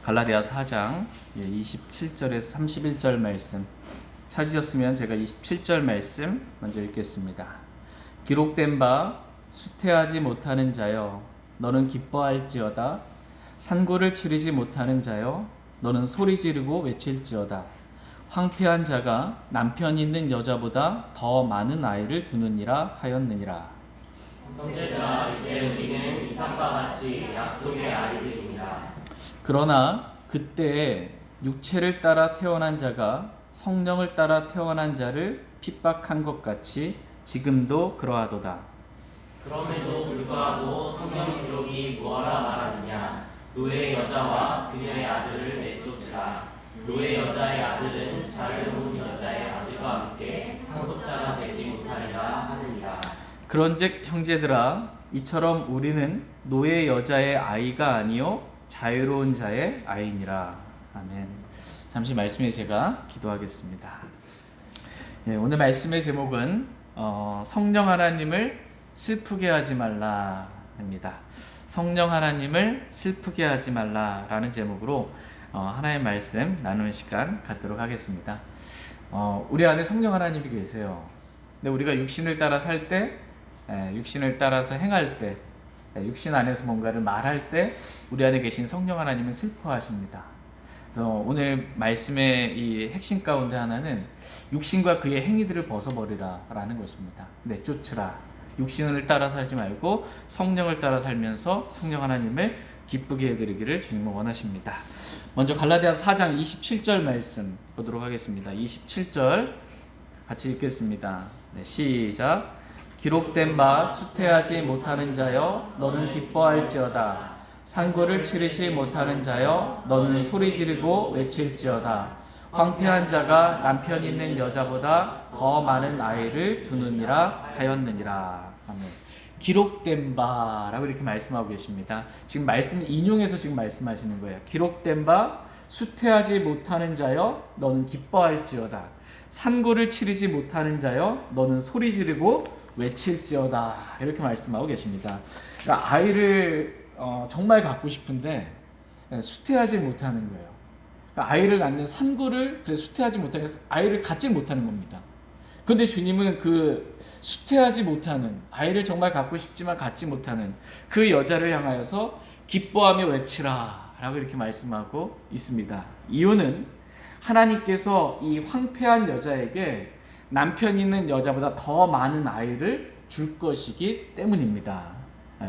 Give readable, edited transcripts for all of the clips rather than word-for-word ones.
갈라디아서 4장 27절에서 31절 말씀 찾으셨으면 제가 27절 말씀 먼저 읽겠습니다. 기록된 바 수태하지 못하는 자여 너는 기뻐할지어다. 산고를 치르지 못하는 자여 너는 소리 지르고 외칠지어다. 황폐한 자가 남편 있는 여자보다 더 많은 아이를 두느니라 하였느니라. 형제들아, 이제 우리는 이삭과 같이 약속의 아이들이니라. 그러나 그때에 육체를 따라 태어난 자가 성령을 따라 태어난 자를 핍박한 것 같이 지금도 그러하도다. 그럼에도 불구하고 성경 기록이 무엇라 말하느냐? 노의 여자와 그녀의 아들을 내쫓으라. 노의 여자의 아들은 자를 놓은 여자의 아들과 함께 상속자가 되지 못하리라 하느니라. 그런즉 형제들아, 이처럼 우리는 노의 여자의 아이가 아니요 자유로운 자의 아이니라. 아멘. 잠시 말씀에 제가 기도하겠습니다. 오늘 말씀의 제목은 성령 하나님을 슬프게 하지 말라입니다. 성령 하나님을 슬프게 하지 말라라는 제목으로 하나의 말씀 나누는 시간 갖도록 하겠습니다. 우리 안에 성령 하나님이 계세요. 근데 우리가 육신을 따라 살 때, 육신을 따라서 행할 때, 육신 안에서 뭔가를 말할 때 우리 안에 계신 성령 하나님은 슬퍼하십니다. 그래서 오늘 말씀의 이 핵심 가운데 하나는 육신과 그의 행위들을 벗어버리라 라는 것입니다. 내쫓으라. 육신을 따라 살지 말고 성령을 따라 살면서 성령 하나님을 기쁘게 해드리기를 주님은 원하십니다. 먼저 갈라디아서 4장 27절 말씀 보도록 하겠습니다. 27절 같이 읽겠습니다. 시작. 기록된 바 수태하지 못하는 자여 너는 기뻐할지어다. 산고를 치르지 못하는 자여 너는 소리 지르고 외칠지어다. 황폐한 자가 남편 있는 여자보다 더 많은 아이를 두느니라 하였느니라. 아멘. 기록된 바라고 이렇게 말씀하고 계십니다. 지금 말씀 인용해서 지금 말씀하시는 거예요. 기록된 바 수태하지 못하는 자여 너는 기뻐할지어다. 산고를 치르지 못하는 자여 너는 소리 지르고 외칠지어다. 이렇게 말씀하고 계십니다. 그러니까 아이를 정말 갖고 싶은데 수태하지 못하는 거예요. 그러니까 아이를 낳는 산고를 수태하지 못하게 해서 아이를 갖지 못하는 겁니다. 그런데 주님은 그 수태하지 못하는 아이를 정말 갖고 싶지만 갖지 못하는 그 여자를 향하여서 기뻐하며 외치라 라고 이렇게 말씀하고 있습니다. 이유는 하나님께서 이 황폐한 여자에게 남편 있는 여자보다 더 많은 아이를 줄 것이기 때문입니다.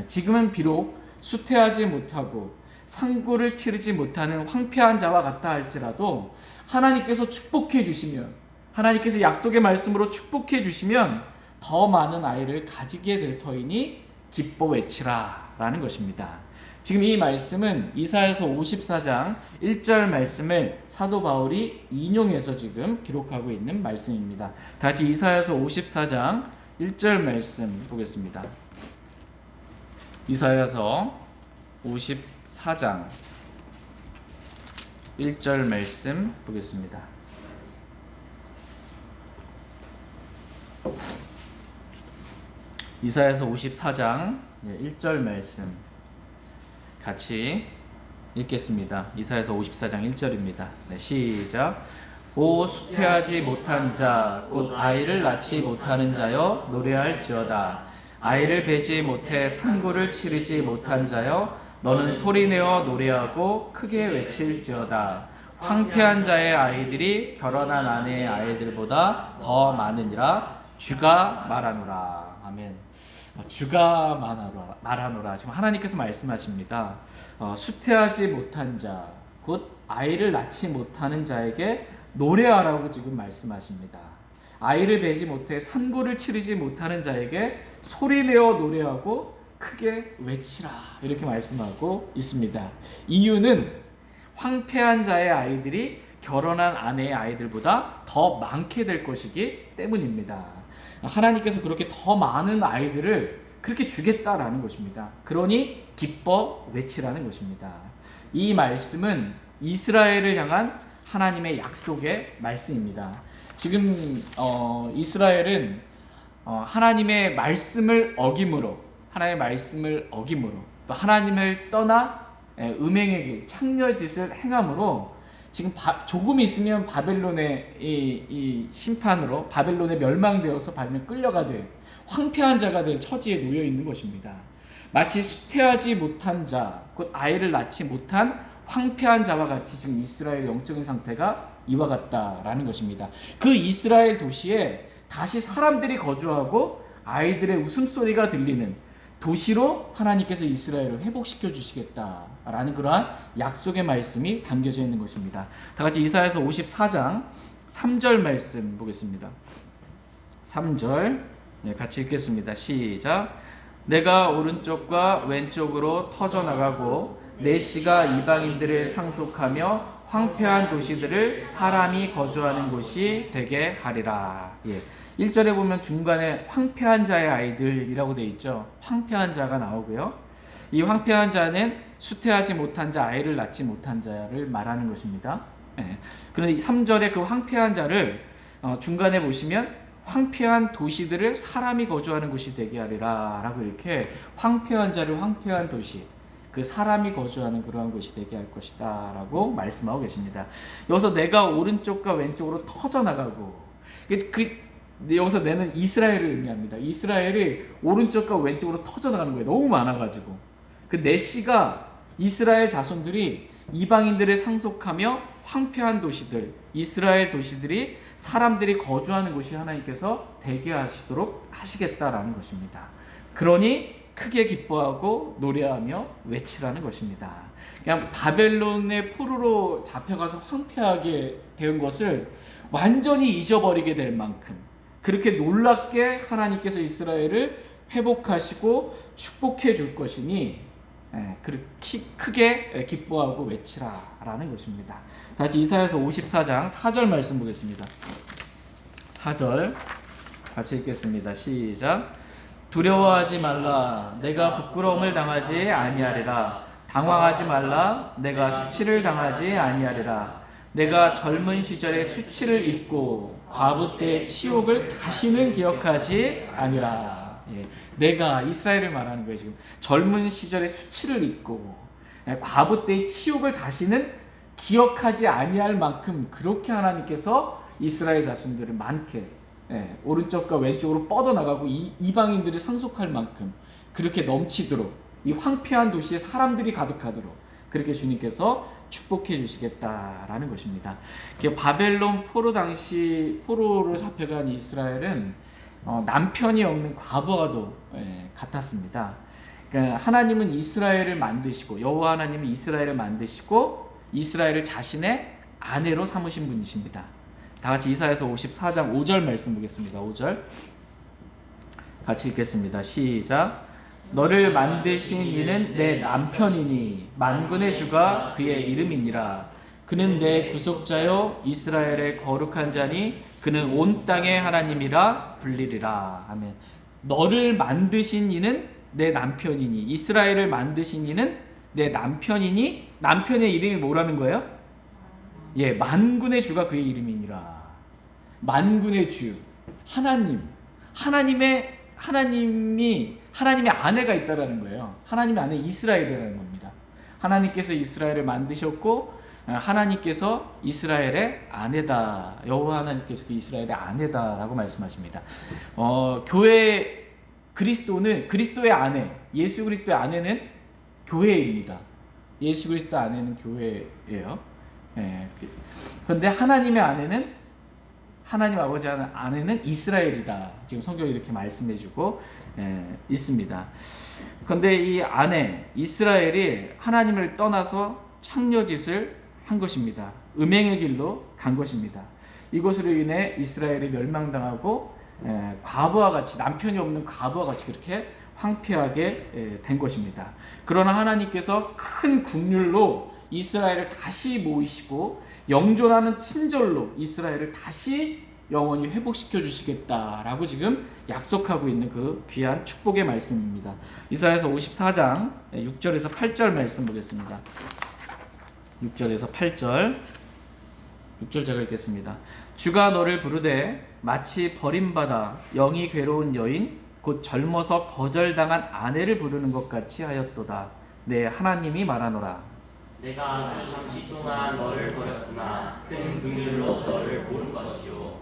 지금은 비록 수태하지 못하고 산고를 치르지 못하는 황폐한 자와 같다 할지라도 하나님께서 축복해 주시면, 하나님께서 약속의 말씀으로 축복해 주시면 더 많은 아이를 가지게 될 터이니 기뻐 외치라 라는 것입니다. 지금 이 말씀은 이사야서 54장 1절 말씀을 사도 바울이 인용해서 지금 기록하고 있는 말씀입니다. 다 같이 이사야서 54장 1절 말씀 보겠습니다. 이사야서 54장 1절 말씀 보겠습니다. 이사야서 54장 1절 말씀 같이 읽겠습니다. 이사야서 54장 1절입니다. 시작. 오 수태하지 못한 자 곧 아이를 낳지 못하는 자여 노래할지어다. 아이를 베지 못해 산고를 치르지 못한 자여 너는 소리내어 노래하고 크게 외칠지어다. 황폐한 자의 아이들이 결혼한 아내의 아이들보다 더 많으니라 주가 말하노라. 아멘. 주가 말하노라. 지금 하나님께서 말씀하십니다. 수태하지 못한 자, 곧 아이를 낳지 못하는 자에게 노래하라고 지금 말씀하십니다. 아이를 베지 못해 산고를 치르지 못하는 자에게 소리내어 노래하고 크게 외치라. 이렇게 말씀하고 있습니다. 이유는 황폐한 자의 아이들이 결혼한 아내의 아이들보다 더 많게 될 것이기 때문입니다. 하나님께서 그렇게 더 많은 아이들을 그렇게 주겠다라는 것입니다. 그러니 기뻐 외치라는 것입니다. 이 말씀은 이스라엘을 향한 하나님의 약속의 말씀입니다. 지금 이스라엘은 하나님의 말씀을 어김으로 또 하나님을 떠나 음행의 길, 창녀짓을 행함으로 지금 조금 있으면 바벨론의 이 심판으로 바벨론에 멸망되어서 바벨론에 끌려가되 황폐한 자가 될 처지에 놓여 있는 것입니다. 마치 수태하지 못한 자, 곧 아이를 낳지 못한 황폐한 자와 같이 지금 이스라엘의 영적인 상태가 이와 같다라는 것입니다. 그 이스라엘 도시에 다시 사람들이 거주하고 아이들의 웃음소리가 들리는 도시로 하나님께서 이스라엘을 회복시켜 주시겠다라는 그러한 약속의 말씀이 담겨져 있는 것입니다. 다 같이 이사야서 54장 3절 말씀 보겠습니다. 3절 같이 읽겠습니다. 시작. 내가 오른쪽과 왼쪽으로 터져나가고 내 씨가 이방인들을 상속하며 황폐한 도시들을 사람이 거주하는 곳이 되게 하리라. 1절에 보면 중간에 황폐한 자의 아이들이라고 되어 있죠. 황폐한 자가 나오고요. 이 황폐한 자는 수태하지 못한 자, 아이를 낳지 못한 자를 말하는 것입니다. 그런데 3절에 그 황폐한 자를 중간에 보시면 황폐한 도시들을 사람이 거주하는 곳이 되게 하리라 라고 이렇게 황폐한 자를 황폐한 도시, 그 사람이 거주하는 그러한 곳이 되게 할 것이다 라고 말씀하고 계십니다. 여기서 내가 오른쪽과 왼쪽으로 터져나가고, 여기서 내는 이스라엘을 의미합니다. 이스라엘이 오른쪽과 왼쪽으로 터져나가는 거예요. 너무 많아가지고 그 내시가 이스라엘 자손들이 이방인들을 상속하며 황폐한 도시들, 이스라엘 도시들이 사람들이 거주하는 곳이 하나님께서 되게 하시도록 하시겠다라는 것입니다. 그러니 크게 기뻐하고 노래하며 외치라는 것입니다. 그냥 바벨론의 포로로 잡혀가서 황폐하게 된 것을 완전히 잊어버리게 될 만큼 그렇게 놀랍게 하나님께서 이스라엘을 회복하시고 축복해 줄 것이니 그렇게 크게 기뻐하고 외치라라는 것입니다. 다시 이사야서 54장 4절 말씀 보겠습니다. 4절 같이 읽겠습니다. 시작. 두려워하지 말라. 내가 부끄러움을 당하지 아니하리라. 당황하지 말라. 내가 수치를 당하지 아니하리라. 내가 젊은 시절에 수치를 잊고 과부 때의 치욕을 다시는 기억하지 아니라. 내가 이스라엘을 말하는 거예요. 지금 젊은 시절의 수치를 잊고 과부 때의 치욕을 다시는 기억하지 아니할 만큼 그렇게 하나님께서 이스라엘 자손들을 많게 오른쪽과 왼쪽으로 뻗어나가고 이방인들을 상속할 만큼 그렇게 넘치도록 이 황폐한 도시에 사람들이 가득하도록 그렇게 주님께서 축복해 주시겠다라는 것입니다. 바벨론 포로 당시 포로로 잡혀간 이스라엘은 남편이 없는 과부와도 같았습니다. 그러니까 하나님은 이스라엘을 만드시고 여호와 하나님은 이스라엘을 만드시고 이스라엘을 자신의 아내로 삼으신 분이십니다. 다 같이 이사야서 54장 5절 말씀 보겠습니다. 5절 같이 읽겠습니다. 시작. 너를 만드신 이는 내 남편이니 만군의 주가 그의 이름이니라. 그는 내 구속자요 이스라엘의 거룩한 자니 그는 온 땅의 하나님이라 불리리라. 아멘. 너를 만드신 이는 내 남편이니, 이스라엘을 만드신 이는 내 남편이니, 남편의 이름이 뭐라는 거예요? 만군의 주가 그의 이름이니라. 만군의 주, 하나님의 아내가 있다라는 거예요. 하나님의 아내 이스라엘이라는 겁니다. 하나님께서 이스라엘을 만드셨고 하나님께서 이스라엘의 아내다. 여호와 하나님께서 그 이스라엘의 아내다라고 말씀하십니다. 교회 그리스도의 아내, 예수 그리스도의 아내는 교회입니다. 예수 그리스도 아내는 교회예요. 그런데 하나님의 아내는 하나님 아버지 아내는 이스라엘이다. 지금 성경이 이렇게 말씀해주고 있습니다. 그런데 이 아내 이스라엘이 하나님을 떠나서 창녀짓을 한 것입니다. 음행의 길로 간 것입니다. 이것으로 인해 이스라엘이 멸망당하고 과부와 같이, 남편이 없는 과부와 같이 그렇게 황폐하게 된 것입니다. 그러나 하나님께서 큰 국률로 이스라엘을 다시 모이시고 영존하는 친절로 이스라엘을 다시 영원히 회복시켜 주시겠다라고 지금 약속하고 있는 그 귀한 축복의 말씀입니다. 이사야서 54장 6절에서 8절 말씀 보겠습니다. 6절에서 8절 6절 제가 읽겠습니다. 주가 너를 부르되 마치 버림받아 영이 괴로운 여인 곧 젊어서 거절당한 아내를 부르는 것 같이 하였도다. 내 하나님이 말하노라. 내가 아주 잠시 동안 너를 버렸으나 큰 긍휼로 너를 볼 것이요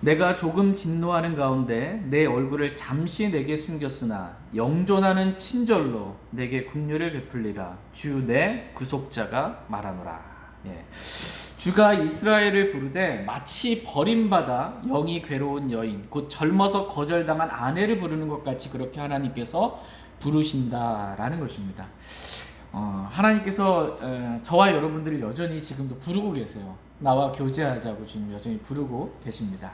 내가 조금 진노하는 가운데 내 얼굴을 잠시 내게 숨겼으나 영존하는 친절로 내게 긍휼을 베풀리라. 주 내 구속자가 말하노라. 예. 주가 이스라엘을 부르되 마치 버림받아 영이 괴로운 여인, 곧 젊어서 거절당한 아내를 부르는 것 같이 그렇게 하나님께서 부르신다라는 것입니다. 하나님께서 저와 여러분들을 여전히 지금도 부르고 계세요. 나와 교제하자고 지금 여전히 부르고 계십니다.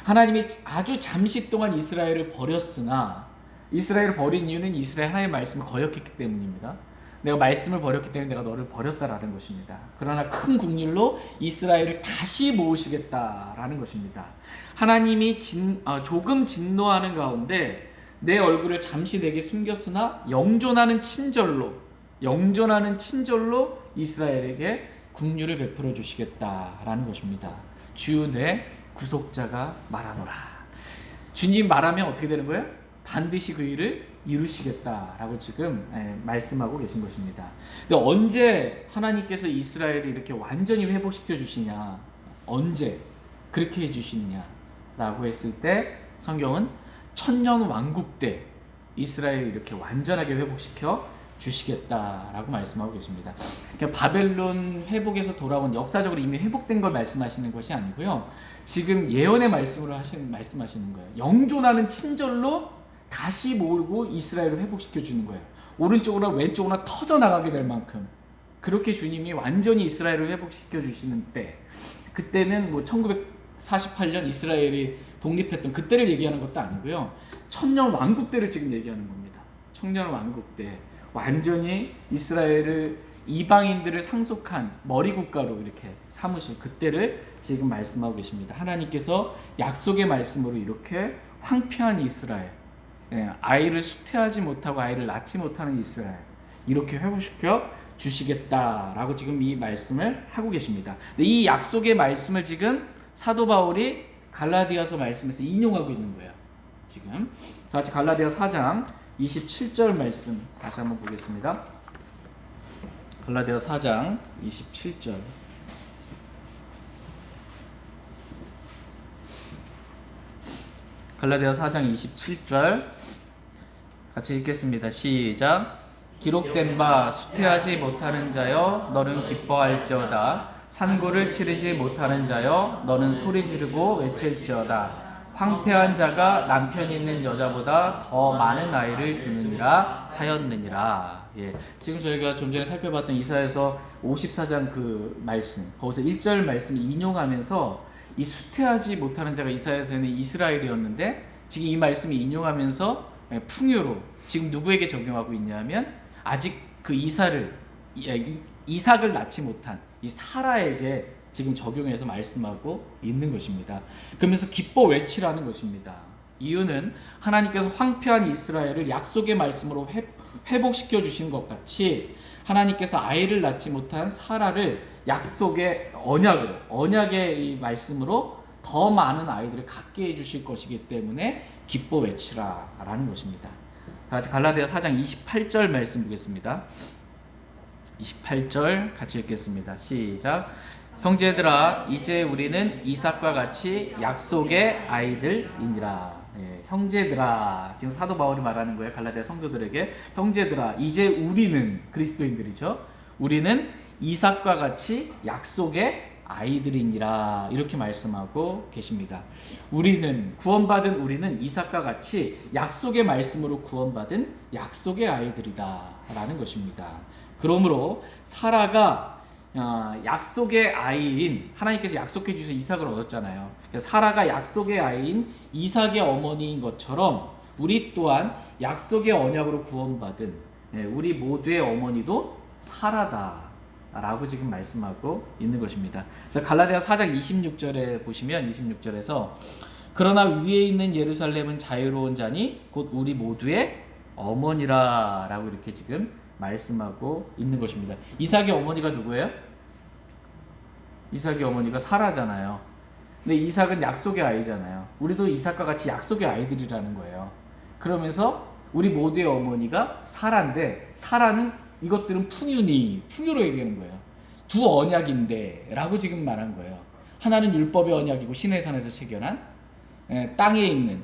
하나님이 아주 잠시 동안 이스라엘을 버렸으나, 이스라엘을 버린 이유는 이스라엘 하나님의 말씀을 거역했기 때문입니다. 내가 말씀을 버렸기 때문에 내가 너를 버렸다라는 것입니다. 그러나 큰 긍휼로 이스라엘을 다시 모으시겠다라는 것입니다. 하나님이 조금 진노하는 가운데 내 얼굴을 잠시 내게 숨겼으나 영존하는 친절로 이스라엘에게 긍휼을 베풀어 주시겠다라는 것입니다. 주 내 구속자가 말하노라. 주님 말하면 어떻게 되는 거예요? 반드시 그 일을 이루시겠다라고 지금 말씀하고 계신 것입니다. 근데 언제 하나님께서 이스라엘을 이렇게 완전히 회복시켜 주시냐, 언제 그렇게 해 주시느냐라고 했을 때 성경은 천년 왕국 때 이스라엘을 이렇게 완전하게 회복시켜 주시겠다라고 말씀하고 계십니다. 그러니까 바벨론 회복에서 돌아온, 역사적으로 이미 회복된 걸 말씀하시는 것이 아니고요, 지금 예언의 말씀으로 말씀하시는 거예요. 영존하는 친절로 다시 모으고 이스라엘을 회복시켜 주는 거예요. 오른쪽으로 왼쪽으로 터져 나가게 될 만큼 그렇게 주님이 완전히 이스라엘을 회복시켜 주시는 때, 그때는 뭐 1948년 이스라엘이 독립했던 그때를 얘기하는 것도 아니고요, 천년 왕국 때를 지금 얘기하는 겁니다. 천년 왕국 때 완전히 이스라엘을, 이방인들을 상속한 머리 국가로 이렇게 삼으실 그때를 지금 말씀하고 계십니다. 하나님께서 약속의 말씀으로 이렇게 황폐한 이스라엘, 아이를 수태하지 못하고 아이를 낳지 못하는 이스라엘, 이렇게 회복시켜 주시겠다라고 지금 이 말씀을 하고 계십니다. 근데 이 약속의 말씀을 지금 사도 바울이 갈라디아서 말씀에서 인용하고 있는 거예요. 지금 같이 갈라디아 4장 27절 말씀 다시 한번 보겠습니다. 갈라디아 4장 27절. 갈라디아 4장 27절 같이 읽겠습니다. 시작. 기록된 바 수태하지 못하는 자여 너는 기뻐할지어다. 산고를 치르지 못하는 자여 너는 소리 지르고 외칠지어다. 황폐한 자가 남편 있는 여자보다 더 많은 아이를 두느니라 하였느니라. 예, 지금 저희가 좀 전에 살펴봤던 이사야서 54장 그 말씀, 거기서 1절 말씀 인용하면서 이 수태하지 못하는 자가 이사야서에는 이스라엘이었는데, 지금 이 말씀을 인용하면서 풍요로 지금 누구에게 적용하고 있냐면, 아직 그 이삭을 낳지 못한 이 사라에게 지금 적용해서 말씀하고 있는 것입니다. 그러면서 기뻐 외치라는 것입니다. 이유는 하나님께서 황폐한 이스라엘을 약속의 말씀으로 회복시켜 주신 것 같이, 하나님께서 아이를 낳지 못한 사라를 약속의 언약의 이 말씀으로 더 많은 아이들을 갖게 해주실 것이기 때문에 기뻐 외치라라는 것입니다. 다 같이 갈라디아 4장 28절 말씀 보겠습니다. 28절 같이 읽겠습니다. 시작. 형제들아 이제 우리는 이삭과 같이 약속의 아이들이니라. 예, 형제들아, 지금 사도 바울이 말하는 거예요. 갈라디아 성도들에게 형제들아, 이제 우리는 그리스도인들이죠. 우리는 이삭과 같이 약속의 아이들이니라, 이렇게 말씀하고 계십니다. 우리는, 구원받은 우리는 이삭과 같이 약속의 말씀으로 구원받은 약속의 아이들이다 라는 것입니다. 그러므로 사라가 약속의 아이인, 하나님께서 약속해 주셔서 이삭을 얻었잖아요. 사라가 약속의 아이인 이삭의 어머니인 것처럼 우리 또한 약속의 언약으로 구원받은 우리 모두의 어머니도 사라다 라고 지금 말씀하고 있는 것입니다. 그래서 갈라디아 4장 26절에 보시면, 26절에서 그러나 위에 있는 예루살렘은 자유로운 자니 곧 우리 모두의 어머니라 라고 이렇게 지금 말씀하고 있는 것입니다. 이삭의 어머니가 누구예요? 이삭의 어머니가 사라잖아요. 근데 이삭은 약속의 아이잖아요. 우리도 이삭과 같이 약속의 아이들이라는 거예요. 그러면서 우리 모두의 어머니가 사라인데, 사라는 이것들은 풍요로 얘기하는 거예요. 두 언약인데 라고 지금 말한 거예요. 하나는 율법의 언약이고 신의 산에서 체결한 땅에 있는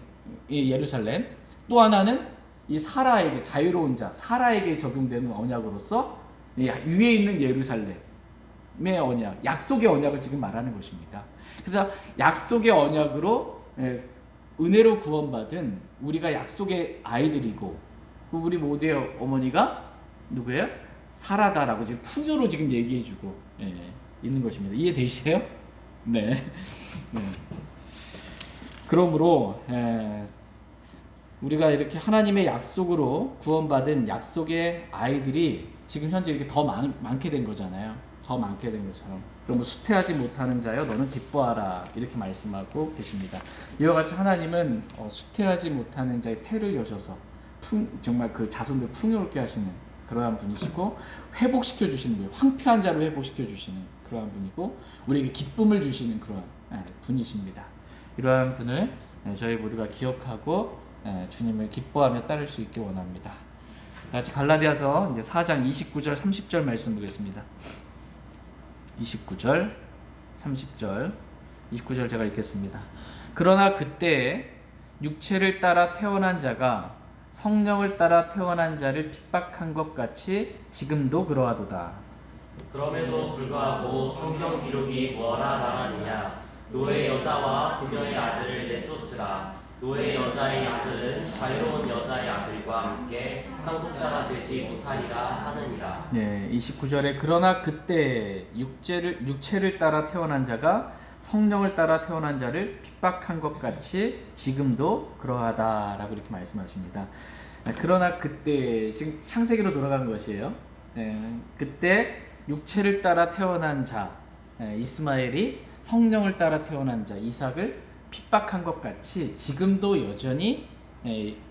이 예루살렘, 또 하나는 이 사라에게, 자유로운 자 사라에게 적용되는 언약으로서 위에 있는 예루살렘의 언약, 약속의 언약을 지금 말하는 것입니다. 그래서 약속의 언약으로 은혜로 구원받은 우리가 약속의 아이들이고, 우리 모두의 어머니가 누구예요? 사라다라고 지금 풍요로 지금 얘기해주고 있는 것입니다. 이해되시세요? 네. 그러므로 우리가 이렇게 하나님의 약속으로 구원받은 약속의 아이들이 지금 현재 이렇게 더 많게 된 거잖아요. 더 많게 된 것처럼. 그러면 수태하지 못하는 자여 너는 기뻐하라, 이렇게 말씀하고 계십니다. 이와 같이 하나님은 수태하지 못하는 자의 태를 여셔서 정말 그 자손들 풍요롭게 하시는 그러한 분이시고, 회복시켜 주시는 분, 황폐한 자를 회복시켜 주시는 그러한 분이고, 우리에게 기쁨을 주시는 그러한 분이십니다. 이러한 분을 저희 모두가 기억하고 주님을 기뻐하며 따를 수 있길 원합니다. 같이 갈라디아서 이제 4장 29절 30절 말씀 보겠습니다. 29절 30절 29절 제가 읽겠습니다. 그러나 그때에 육체를 따라 태어난 자가 성령을 따라 태어난 자를 핍박한 것 같이 지금도 그러하도다. 그럼에도 불구하고 성경 기록이 뭐라 말하느냐? 노예 여자와 그녀의 아들을 내쫓으라. 노예 여자의 아들은 자유로운 여자의 아들과 함께 상속자가 되지 못하리라 하느니라. 네, 29절에 그러나 그때 육체를 따라 태어난 자가 성령을 따라 태어난 자를 핍박한 것 같이 지금도 그러하다라고 이렇게 말씀하십니다. 그러나 그때, 지금 창세기로 돌아간 것이에요. 그때 육체를 따라 태어난 자 이스마엘이 성령을 따라 태어난 자 이삭을 핍박한 것 같이 지금도 여전히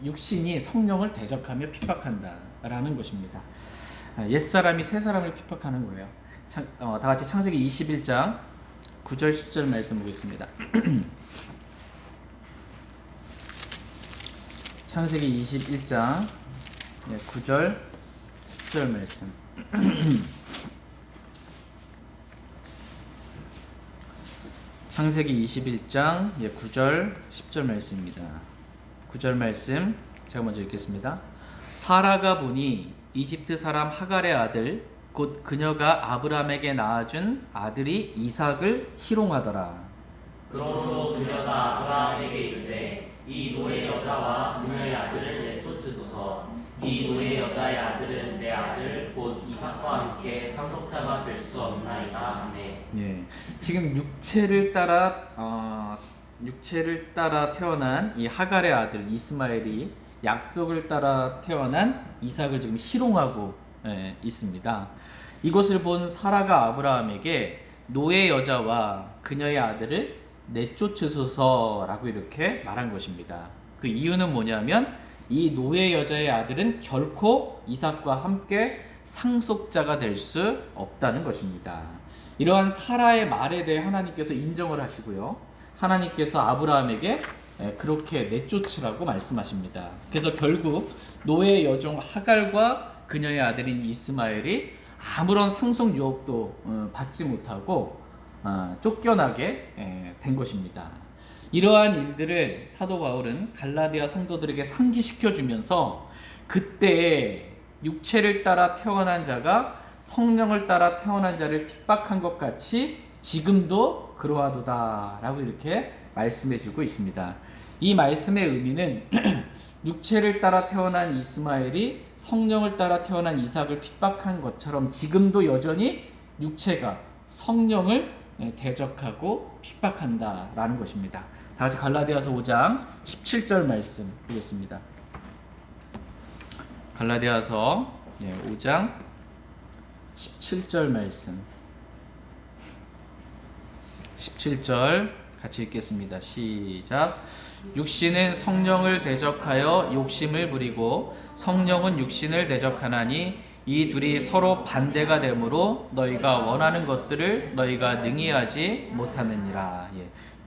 육신이 성령을 대적하며 핍박한다라는 것입니다. 옛사람이 새사람을 핍박하는 거예요. 다 같이 창세기 21장 9절 10절 말씀 보겠습니다. 창세기 21장 9절 10절 말씀. 창세기 21장 9절 10절 말씀입니다. 9절 말씀 제가 먼저 읽겠습니다. 사라가 보니 이집트 사람 하갈의 아들 곧 그녀가 아브람에게 낳아준 아들이 이삭을 희롱하더라. 그러므로 그녀가 아브라함에게 이르되 이 노예 여자와 그녀의 아들을 내쫓으소서. 이 노예 여자의 아들은 내 아들 곧 이삭과 함께 상속자가 될 수 없나이다 하네. 예, 지금 육체를 따라 태어난 이 하갈의 아들 이스마엘이 약속을 따라 태어난 이삭을 지금 희롱하고 있습니다. 이것을 본 사라가 아브라함에게 노예 여자와 그녀의 아들을 내쫓으소서라고 이렇게 말한 것입니다. 그 이유는 뭐냐면 이 노예 여자의 아들은 결코 이삭과 함께 상속자가 될 수 없다는 것입니다. 이러한 사라의 말에 대해 하나님께서 인정을 하시고요, 하나님께서 아브라함에게 그렇게 내쫓으라고 말씀하십니다. 그래서 결국 노예 여종 하갈과 그녀의 아들인 이스마엘이 아무런 상속 유업도 받지 못하고 쫓겨나게 된 것입니다. 이러한 일들을 사도 바울은 갈라디아 성도들에게 상기시켜 주면서 그때 육체를 따라 태어난 자가 성령을 따라 태어난 자를 핍박한 것 같이 지금도 그러하도다 라고 이렇게 말씀해 주고 있습니다. 이 말씀의 의미는 육체를 따라 태어난 이스마엘이 성령을 따라 태어난 이삭을 핍박한 것처럼 지금도 여전히 육체가 성령을 대적하고 핍박한다라는 것입니다. 다 같이 갈라디아서 5장 17절 말씀 보겠습니다. 갈라디아서 5장 17절 말씀. 17절 같이 읽겠습니다. 시작. 육신은 성령을 대적하여 욕심을 부리고 성령은 육신을 대적하나니 이 둘이 서로 반대가 되므로 너희가 원하는 것들을 너희가 능히 하지 못하느니라.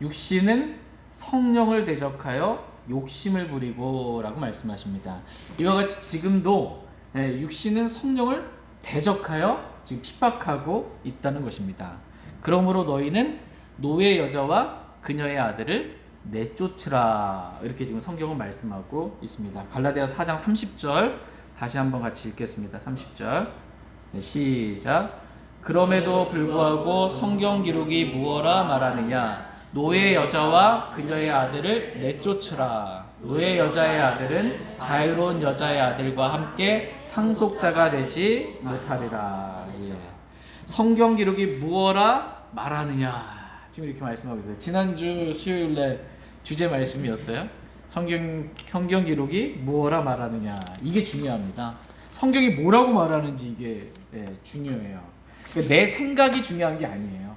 육신은 성령을 대적하여 욕심을 부리고 라고 말씀하십니다. 이와 같이 지금도 육신은 성령을 대적하여 지금 핍박하고 있다는 것입니다. 그러므로 너희는 노예 여자와 그녀의 아들을 내쫓으라. 이렇게 지금 성경은 말씀하고 있습니다. 갈라디아서 4장 30절 다시 한번 같이 읽겠습니다. 30절. 네, 시작. 그럼에도 불구하고 성경 기록이 무엇라 말하느냐? 노예 여자와 그녀의 아들을 내쫓으라. 노예 여자의 아들은 자유로운 여자의 아들과 함께 상속자가 되지 못하리라. 예. 성경 기록이 무엇라 말하느냐? 지금 이렇게 말씀하고 있어요. 지난주 수요일날 주제 말씀이었어요. 성경 기록이 무엇라 말하느냐? 이게 중요합니다. 성경이 뭐라고 말하는지 이게 중요해요. 그러니까 내 생각이 중요한 게 아니에요.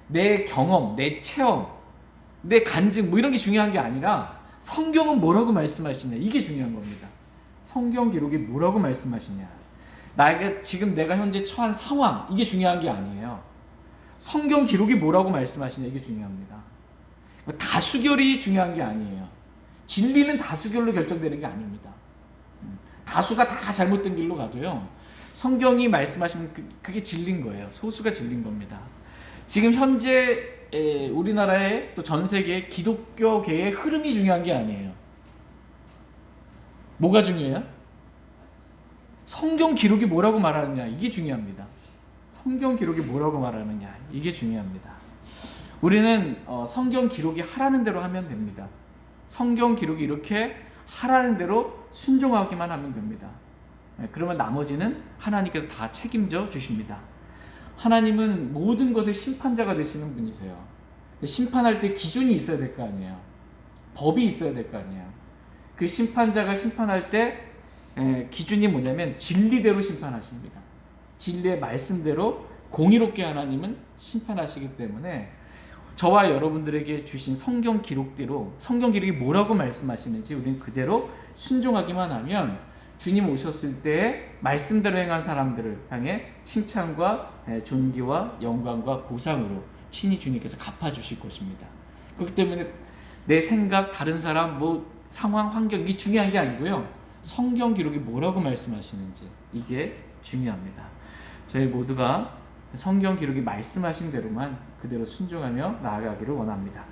내 경험, 내 체험, 내 간증 뭐 이런 게 중요한 게 아니라 성경은 뭐라고 말씀하시냐 이게 중요한 겁니다. 성경 기록이 뭐라고 말씀하시냐, 지금 내가 현재 처한 상황 이게 중요한 게 아니에요. 성경 기록이 뭐라고 말씀하시냐 이게 중요합니다. 다수결이 중요한 게 아니에요. 진리는 다수결로 결정되는 게 아닙니다. 다수가 다 잘못된 길로 가도요, 성경이 말씀하시면 그게 진리인 거예요. 소수가 진리인 겁니다. 지금 현재 우리나라의 또 전 세계 기독교계의 흐름이 중요한 게 아니에요. 뭐가 중요해요? 성경 기록이 뭐라고 말하느냐 이게 중요합니다. 성경 기록이 뭐라고 말하느냐 이게 중요합니다. 우리는 성경 기록이 하라는 대로 하면 됩니다. 성경 기록이 이렇게 하라는 대로 순종하기만 하면 됩니다. 그러면 나머지는 하나님께서 다 책임져 주십니다. 하나님은 모든 것의 심판자가 되시는 분이세요. 심판할 때 기준이 있어야 될 거 아니에요. 법이 있어야 될 거 아니에요. 그 심판자가 심판할 때 기준이 뭐냐면 진리대로 심판하십니다. 진리의 말씀대로 공의롭게 하나님은 심판하시기 때문에 저와 여러분들에게 주신 성경 기록대로 성경 기록이 뭐라고 말씀하시는지 우리는 그대로 순종하기만 하면 주님 오셨을 때 말씀대로 행한 사람들을 향해 칭찬과 존귀와 영광과 보상으로 친히 주님께서 갚아주실 것입니다. 그렇기 때문에 내 생각, 다른 사람, 상황, 환경 이게 중요한 게 아니고요, 성경 기록이 뭐라고 말씀하시는지 이게 중요합니다. 저희 모두가 성경 기록이 말씀하신 대로만 그대로 순종하며 나아가기를 원합니다.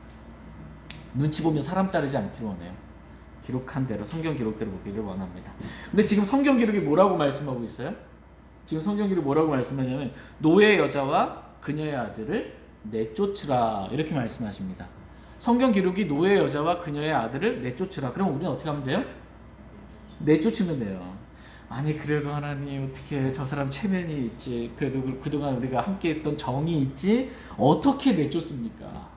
눈치 보면 사람 따르지 않기를 원해요. 기록한 대로, 성경 기록대로 보기를 원합니다. 근데 지금 성경 기록이 뭐라고 말씀하고 있어요? 지금 성경 기록이 뭐라고 말씀하냐면 노예 여자와 그녀의 아들을 내쫓으라 이렇게 말씀하십니다. 성경 기록이 노예 여자와 그녀의 아들을 내쫓으라. 그럼 우리는 어떻게 하면 돼요? 내쫓으면 돼요. 아니 그래도 하나님 어떻게 저 사람 체면이 있지, 그래도 그동안 우리가 함께 했던 정이 있지 어떻게 내쫓습니까?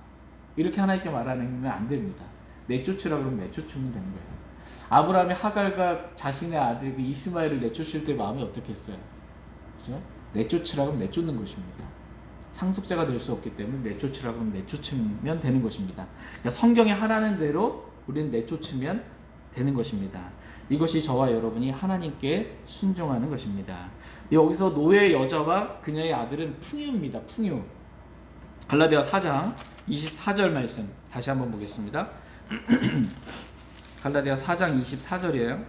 이렇게 하나님께 말하는 건 안 됩니다. 내쫓으라 그러면 내쫓으면 되는 거예요. 아브라함이 하갈과 자신의 아들 이스마엘을 내쫓을 때 마음이 어떻겠어요? 그죠? 내쫓으라 그러면 내쫓는 것입니다. 상속자가 될 수 없기 때문에 내쫓으라 그러면 내쫓으면 되는 것입니다. 그러니까 성경에 하라는 대로 우리는 내쫓으면 되는 것입니다. 이것이 저와 여러분이 하나님께 순종하는 것입니다. 여기서 노예 여자와 그녀의 아들은 풍유입니다. 풍유. 갈라디아 4장 24절 말씀 다시 한번 보겠습니다. 갈라디아 4장 24절이에요.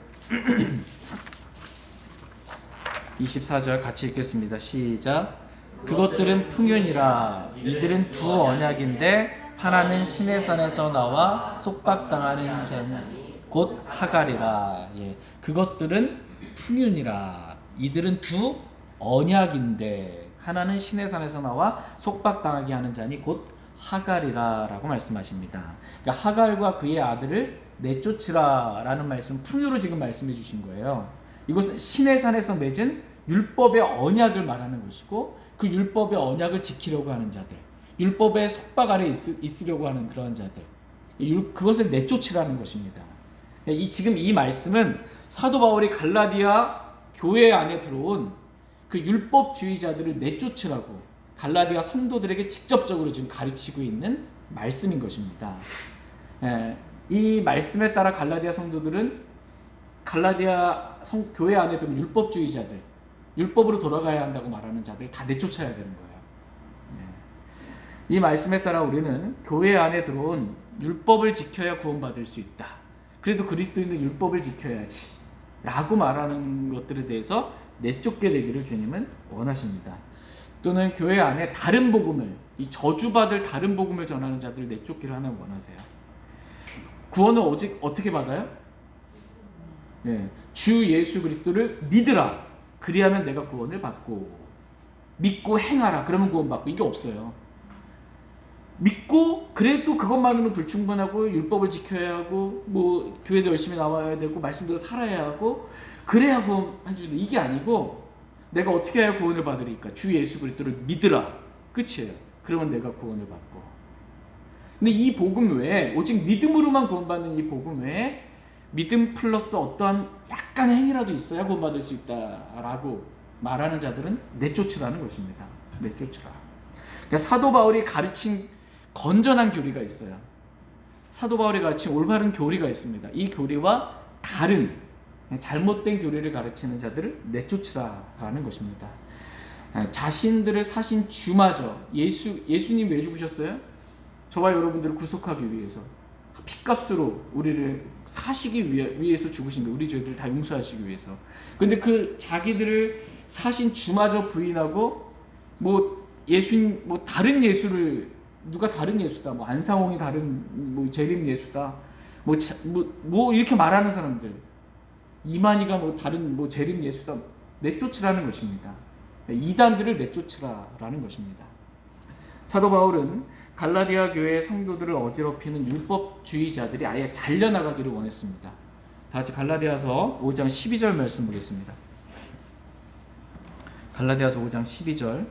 24절 같이 읽겠습니다. 시작. 그것들은 풍윤이라. 이들은 두 언약인데 하나는 신의 산에서 나와 속박당하는 자는 곧 하갈이라. 예. 그것들은 풍윤이라. 이들은 두 언약인데 하나는 신의 산에서 나와 속박당하게 하는 자니 곧 하갈이라 라고 말씀하십니다. 그러니까 하갈과 그의 아들을 내쫓으라 라는 말씀, 풍유로 지금 말씀해 주신 거예요. 이것은 신의 산에서 맺은 율법의 언약을 말하는 것이고, 그 율법의 언약을 지키려고 하는 자들, 율법의 속박 아래 있으려고 하는 그런 자들, 그것을 내쫓으라는 것입니다. 지금 이 말씀은 사도 바울이 갈라디아 교회 안에 들어온 그 율법주의자들을 내쫓으라고 갈라디아 성도들에게 직접적으로 지금 가르치고 있는 말씀인 것입니다. 이 말씀에 따라 갈라디아 성도들은 갈라디아 교회 안에 들어온 율법주의자들, 율법으로 돌아가야 한다고 말하는 자들 다 내쫓아야 되는 거예요. 이 말씀에 따라 우리는 교회 안에 들어온 율법을 지켜야 구원받을 수 있다. 그래도 그리스도인은 율법을 지켜야지 라고 말하는 것들에 대해서 내쫓게 되기를 주님은 원하십니다. 또는 교회 안에 다른 복음을, 이 저주받을 다른 복음을 전하는 자들을 내쫓기를 하나님 원하세요. 구원을 오직 어떻게 받아요? 예, 주 예수 그리스도를 믿으라. 그리하면 내가 구원을 받고, 믿고 행하라. 그러면 구원받고. 이게 없어요. 믿고 그래도 그것만으로는 불충분하고 율법을 지켜야 하고 뭐 교회도 열심히 나와야 되고 말씀대로 살아야 하고 그래야 구원해 주는데, 이게 아니고 내가 어떻게 해야 구원을 받으리까? 주 예수 그리스도를 믿으라. 끝이에요. 그러면 내가 구원을 받고. 근데 이 복음 외에, 오직 믿음으로만 구원받는 이 복음 외에 믿음 플러스 어떠한 약간의 행위라도 있어야 구원받을 수 있다라고 말하는 자들은 내쫓으라는 것입니다. 내쫓으라. 그러니까 사도 바울이 가르친 건전한 교리가 있어요. 사도 바울이 가르친 올바른 교리가 있습니다. 이 교리와 다른 잘못된 교리를 가르치는 자들을 내쫓으라라는 것입니다. 자신들을 사신 주마저, 예수님 왜 죽으셨어요? 저와 여러분들을 구속하기 위해서, 핏값으로 우리를 사시기 위해서 죽으신 거예요. 우리 죄들을 다 용서하시기 위해서. 근데 그 자기들을 사신 주마저 부인하고 뭐 예수님, 뭐 다른 예수를, 누가 다른 예수다, 뭐 안상홍이 다른 뭐 재림 예수다, 뭐 이렇게 말하는 사람들, 이만희가 뭐 다른 뭐 재림 예수다, 내쫓으라는 것입니다. 이단들을 내쫓으라라는 것입니다. 사도 바울은 갈라디아 교회의 성도들을 어지럽히는 율법주의자들이 아예 잘려나가기를 원했습니다. 다 같이 갈라디아서 5장 12절 말씀 보겠습니다. 갈라디아서 5장 12절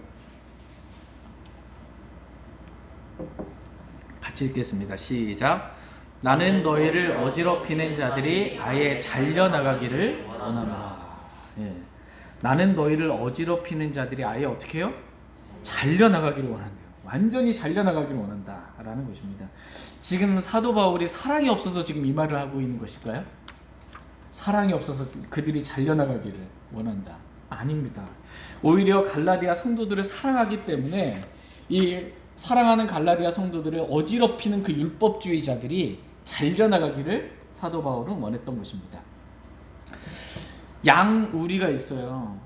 같이 읽겠습니다. 시작. 나는 너희를 어지럽히는 자들이 아예 잘려나가기를 원하노라. 예. 나는 너희를 어지럽히는 자들이 아예 어떻게 해요? 잘려나가기를 원한대요. 완전히 잘려나가기를 원한다라는 것입니다. 지금 사도 바울이 사랑이 없어서 지금 이 말을 하고 있는 것일까요? 사랑이 없어서 그들이 잘려나가기를 원한다. 아닙니다. 오히려 갈라디아 성도들을 사랑하기 때문에 이 사랑하는 갈라디아 성도들을 어지럽히는 그 율법주의자들이 잘려나가기를 사도 바울은 원했던 것입니다. 양우리가 있어요.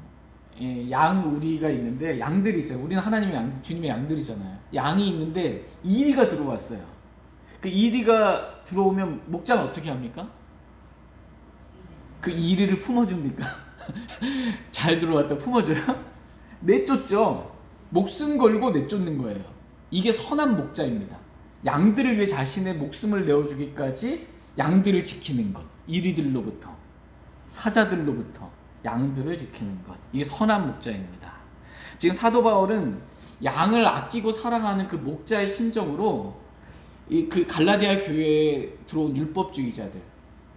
예, 양우리가 있는데, 양들이 있잖아요. 우리는 하나님의 주님의 양들이잖아요. 양이 있는데 이리가 들어왔어요. 그 이리가 들어오면 목자는 어떻게 합니까? 그 이리를 품어줍니까? 잘 들어왔다 품어줘요? 내쫓죠. 목숨 걸고 내쫓는 거예요. 이게 선한 목자입니다. 양들을 위해 자신의 목숨을 내어주기까지 양들을 지키는 것, 이리들로부터, 사자들로부터 양들을 지키는 것, 이게 선한 목자입니다. 지금 사도 바울은 양을 아끼고 사랑하는 그 목자의 심정으로 그 갈라디아 교회에 들어온 율법주의자들,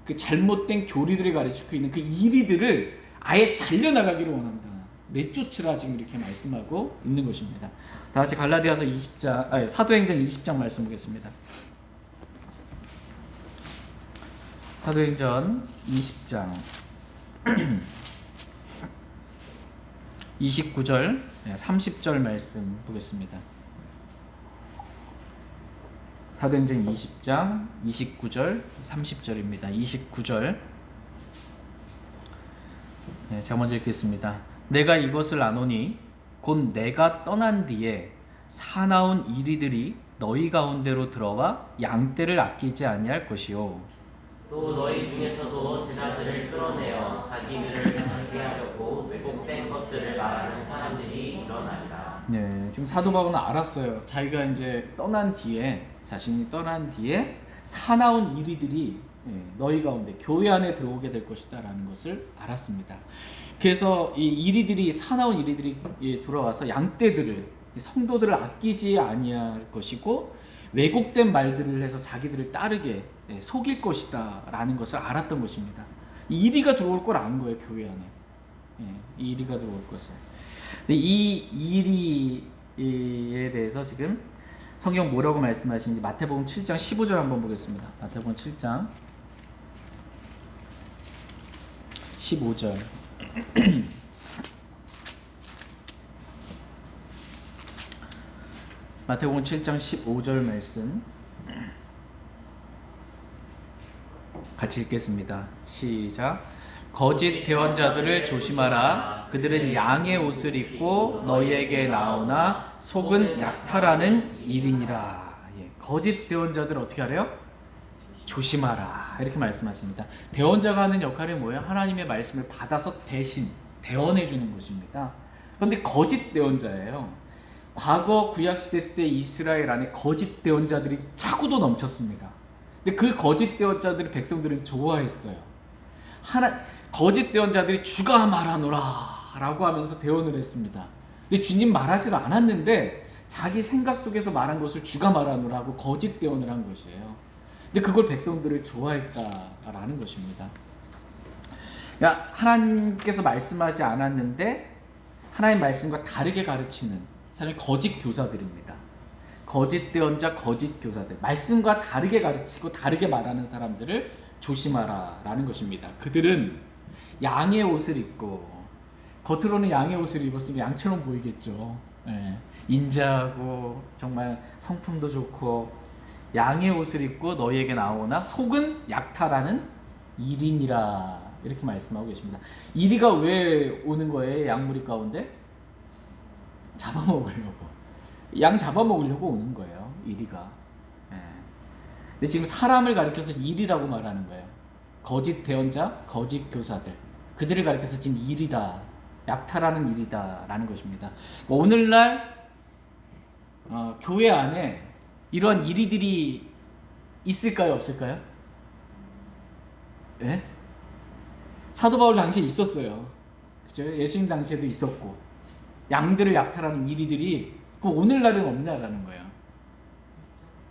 그 잘못된 교리들을 가르치고 있는 그 이리들을 아예 잘려나가기를 원한다. 내쫓으라, 지금 이렇게 말씀하고 있는 것입니다. 다 같이 갈라디아서 20장, 사도행전 20장 말씀 보겠습니다. 사도행전 20장 29절, 30절 말씀 보겠습니다. 사도행전 20장 29절, 30절입니다. 29절. 제가 먼저 읽겠습니다. 내가 이것을 아노니 곧 내가 떠난 뒤에 사나운 이리들이 너희 가운데로 들어와 양떼를 아끼지 아니할 것이요. 또 너희 중에서도 제자들을 끌어내어 자기 일을 하게 하려고 왜곡된 것들을 말하는 사람들이 일어나리라. 네, 지금 사도 바울은 알았어요. 자기가 이제 떠난 뒤에, 자신이 떠난 뒤에 사나운 이리들이 너희 가운데, 교회 안에 들어오게 될 것이다라는 것을 알았습니다. 그래서 이 이리들이, 사나운 이리들이 들어와서 양떼들을, 성도들을 아끼지 아니할 것이고 왜곡된 말들을 해서 자기들을 따르게 속일 것이다 라는 것을 알았던 것입니다. 이 이리가 들어올 걸 안 거예요. 교회 안에 이 이리가 들어올 것을. 근데 이 이리에 대해서 지금 성경 뭐라고 말씀하시는지 마태복음 7장 15절 한번 보겠습니다. 마태복음 7장 15절. 마태복음 7장 15절 말씀 같이 읽겠습니다. 시작. 거짓 대언자들을 조심하라. 그들은 양의 옷을 입고 너희에게 나오나 속은 약탈하는 일이니라. 예, 거짓 대언자들 어떻게 하래요? 조심하라 이렇게 말씀하십니다. 대언자가 하는 역할이 뭐예요? 하나님의 말씀을 받아서 대신 대언해 주는 것입니다. 그런데 거짓 대언자예요. 과거 구약시대 때 이스라엘 안에 거짓 대언자들이 차고도 넘쳤습니다. 근데 그 거짓 대언자들을 백성들은 좋아했어요. 거짓 대언자들이 주가 말하노라 라고 하면서 대언을 했습니다. 근데 주님 말하지를 않았는데 자기 생각 속에서 말한 것을 주가 말하노라 하고 거짓 대언을 한 것이에요. 근데 그걸 백성들을 좋아했다라는 것입니다. 하나님께서 말씀하지 않았는데 하나님 말씀과 다르게 가르치는 사람이 거짓 교사들입니다. 거짓 대언자, 거짓 교사들, 말씀과 다르게 가르치고 다르게 말하는 사람들을 조심하라라는 것입니다. 그들은 양의 옷을 입고, 겉으로는 양의 옷을 입었으면 양처럼 보이겠죠. 예, 인자하고 정말 성품도 좋고 양의 옷을 입고 너희에게 나오나 속은 약탈하는 일인이라 이렇게 말씀하고 계십니다. 이리가 왜 오는 거예요? 양무리 가운데 잡아먹으려고, 양 잡아먹으려고 오는 거예요. 이리가. 예. 근데 지금 사람을 가리켜서 일이라고 말하는 거예요. 거짓 대언자, 거짓 교사들, 그들을 가리켜서 지금 일이다, 약탈하는 일이다 라는 것입니다. 오늘날 교회 안에 이러한 이리들이 있을까요? 없을까요? 예? 사도 바울 당시에 있었어요. 그죠? 예수님 당시에도 있었고, 양들을 약탈하는 이리들이 그럼 오늘날은 없냐라는 거예요.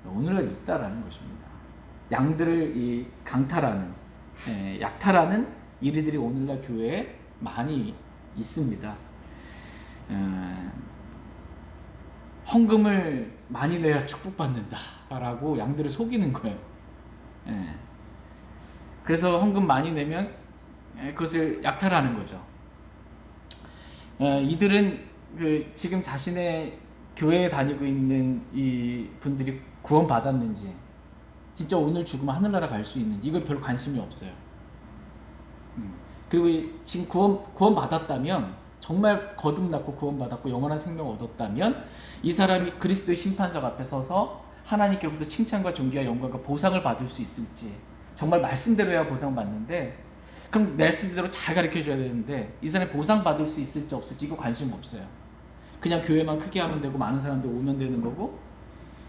오늘날 있다라는 것입니다. 양들을 강탈하는, 약탈하는 이리들이 오늘날 교회에 많이 있습니다. 헌금을 많이 내야 축복받는다라고 양들을 속이는 거예요. 그래서 헌금 많이 내면 그것을 약탈하는 거죠. 이들은 지금 자신의 교회에 다니고 있는 이 분들이 구원 받았는지, 진짜 오늘 죽으면 하늘나라 갈 수 있는지 이걸 별로 관심이 없어요. 그리고 지금 구원 받았다면, 정말 거듭났고 구원 받았고 영원한 생명을 얻었다면 이 사람이 그리스도의 심판석 앞에 서서 하나님께로부터 칭찬과 존귀와 영광과 보상을 받을 수 있을지, 정말 말씀대로 해야 보상 받는데, 그럼 말씀대로 잘 가르쳐 줘야 되는데 이 사람이 보상 받을 수 있을지 없을지 이거 관심 없어요. 그냥 교회만 크게 하면 되고 많은 사람들 오면 되는 거고,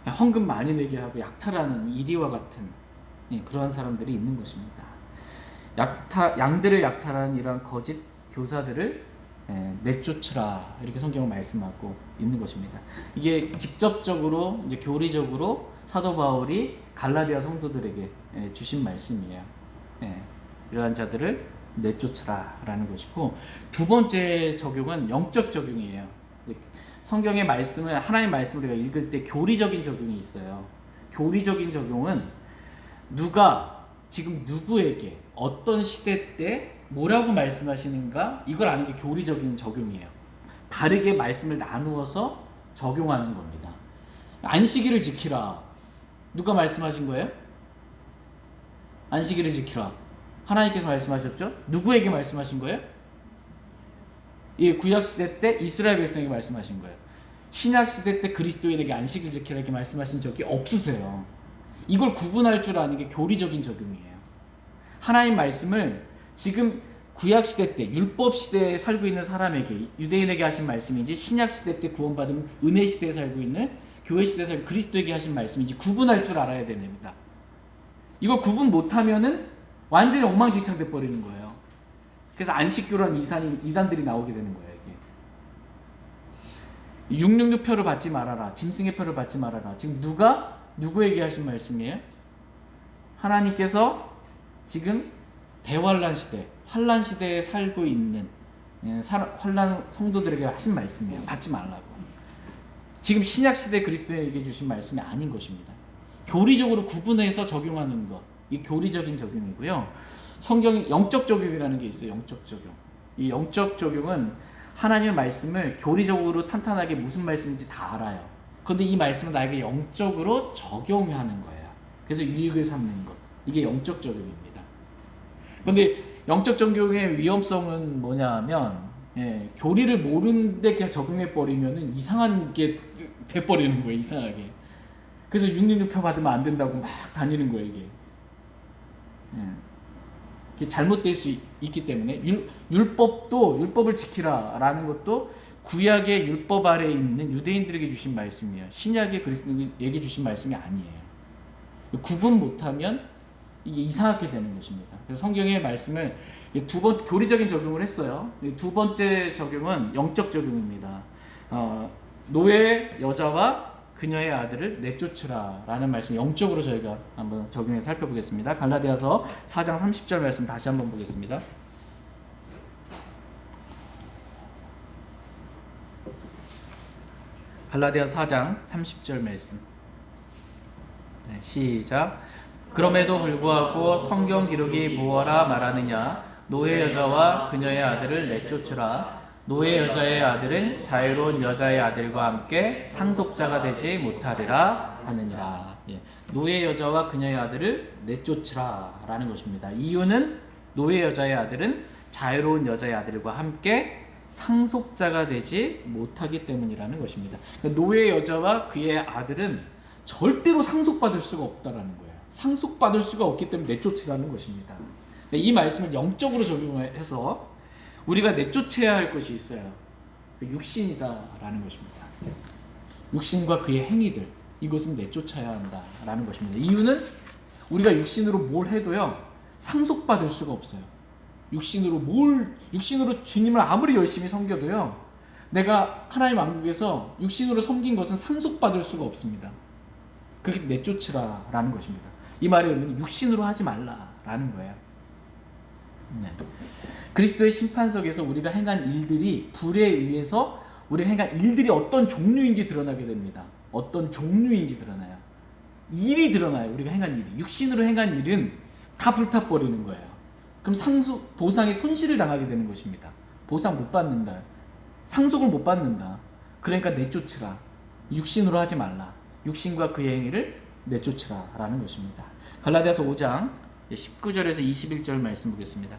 헌금 많이 내게 하고 약탈하는 이리와 같은 그러한 사람들이 있는 것입니다. 양들을 약탈하는 이러한 거짓 교사들을 내쫓으라 이렇게 성경은 말씀하고 있는 것입니다. 이게 직접적으로 이제 교리적으로 사도 바울이 갈라디아 성도들에게 주신 말씀이에요. 이러한 자들을 내쫓으라라는 것이고, 두 번째 적용은 영적 적용이에요. 성경의 말씀을, 하나님 말씀을 우리가 읽을 때 교리적인 적용이 있어요. 교리적인 적용은 누가 지금 누구에게 어떤 시대 때 뭐라고 말씀하시는가, 이걸 아는 게 교리적인 적용이에요. 다르게 말씀을 나누어서 적용하는 겁니다. 안식일을 지키라, 누가 말씀하신 거예요? 안식일을 지키라, 하나님께서 말씀하셨죠? 누구에게 말씀하신 거예요? 예, 구약시대 때 이스라엘 백성에게 말씀하신 거예요. 신약시대 때 그리스도인에게 안식일 지키라 이렇게 말씀하신 적이 없으세요. 이걸 구분할 줄 아는 게 교리적인 적용이에요. 하나님 말씀을 지금 구약시대 때 율법시대에 살고 있는 사람에게, 유대인에게 하신 말씀인지, 신약시대 때 구원받은 은혜시대에 살고 있는, 교회시대에 살고 그리스도에게 하신 말씀인지 구분할 줄 알아야 됩니다. 이거 구분 못하면은 완전히 엉망진창 돼버리는 거예요. 그래서 안식교라는 이단들이 나오게 되는 거예요. 이게 666표를 받지 말아라, 짐승의 표를 받지 말아라, 지금 누구에게 하신 말씀이에요? 하나님께서 지금 대환란 시대, 환란 시대에 살고 있는 환란 성도들에게 하신 말씀이에요. 받지 말라고. 지금 신약 시대 그리스도에게 주신 말씀이 아닌 것입니다. 교리적으로 구분해서 적용하는 것, 이 교리적인 적용이고요. 성경에 영적 적용이라는 게 있어요. 영적 적용. 이 영적 적용은 하나님의 말씀을 교리적으로 탄탄하게 무슨 말씀인지 다 알아요. 그런데 이 말씀은 나에게 영적으로 적용하는 거예요. 그래서 유익을 삼는 것, 이게 영적 적용입니다. 그런데 영적 적용의 위험성은 뭐냐 하면, 교리를 모르는데 그냥 적용해 버리면은 이상한 게 돼 버리는 거예요. 이상하게. 그래서 666표 받으면 안 된다고 막 다니는 거예요, 이게. 이게 잘못될 수 있기 때문에 율법을 지키라라는 것도 구약의 율법 아래에 있는 유대인들에게 주신 말씀이에요. 신약의 그리스도인에게 주신 말씀이 아니에요. 구분 못하면 이게 이상하게 되는 것입니다. 그래서 성경의 말씀을 두 번 교리적인 적용을 했어요. 두 번째 적용은 영적 적용입니다. 노예 여자와 그녀의 아들을 내쫓으라 라는 말씀 영적으로 저희가 한번 적용해서 살펴보겠습니다. 갈라디아서 4장 30절 말씀 다시 한번 보겠습니다. 갈라디아 4장 30절 말씀. 네, 시작. 그럼에도 불구하고 성경 기록이 무엇라 말하느냐? 노예 여자와 그녀의 아들을 내쫓으라. 노예 여자의 아들은 자유로운 여자의 아들과 함께 상속자가 되지 못하리라 하느니라. 노예 여자와 그녀의 아들을 내쫓으라 라는 것입니다. 이유는 노예 여자의 아들은 자유로운 여자의 아들과 함께 상속자가 되지 못하기 때문이라는 것입니다. 그러니까 노예 여자와 그의 아들은 절대로 상속받을 수가 없다라는 거예요. 상속받을 수가 없기 때문에 내쫓으라는 것입니다. 이 말씀을 영적으로 적용해서 우리가 내쫓아야 할 것이 있어요. 육신이다라는 것입니다. 육신과 그의 행위들, 이것은 내쫓아야 한다라는 것입니다. 이유는 우리가 육신으로 뭘 해도요 상속받을 수가 없어요. 육신으로 주님을 아무리 열심히 섬겨도요, 내가 하나님 왕국에서 육신으로 섬긴 것은 상속받을 수가 없습니다. 그렇게 내쫓으라라는 것입니다. 이 말의 의미는 육신으로 하지 말라라는 거예요. 네. 그리스도의 심판석에서 우리가 행한 일들이 불에 의해서 우리가 행한 일들이 어떤 종류인지 드러나게 됩니다. 어떤 종류인지 드러나요. 일이 드러나요. 우리가 행한 일이. 육신으로 행한 일은 다 불타버리는 거예요. 그럼 보상의 손실을 당하게 되는 것입니다. 보상 못 받는다. 상속을 못 받는다. 그러니까 내쫓으라. 육신으로 하지 말라. 육신과 그의 행위를 내쫓으라 라는 것입니다. 갈라디아서 5장 19절에서 21절 말씀 보겠습니다.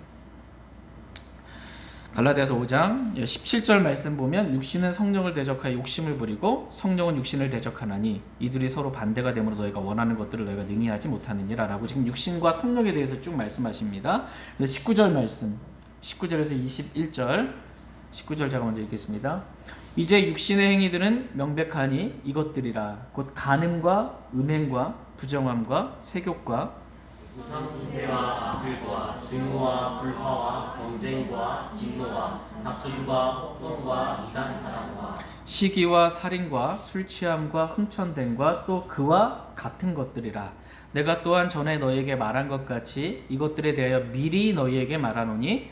갈라디아서 5장 17절 말씀 보면 육신은 성령을 대적하여 욕심을 부리고 성령은 육신을 대적하나니 이들이 서로 반대가 되므로 너희가 원하는 것들을 너희가 능히 하지 못하느니라 라고 지금 육신과 성령에 대해서 쭉 말씀하십니다. 19절 말씀 19절에서 21절 19절 제가 먼저 읽겠습니다. 이제 육신의 행위들은 명백하니 이것들이라 곧 간음과 음행과 부정함과 세욕과 우상숭배와 아술과 증오와 불화와 경쟁과 진노와 다툼과 혹동과 이단타랑과 시기와 살인과 술취함과 흥천됨과 또 그와 같은 것들이라. 내가 또한 전에 너희에게 말한 것 같이 이것들에 대하여 미리 너희에게 말하노니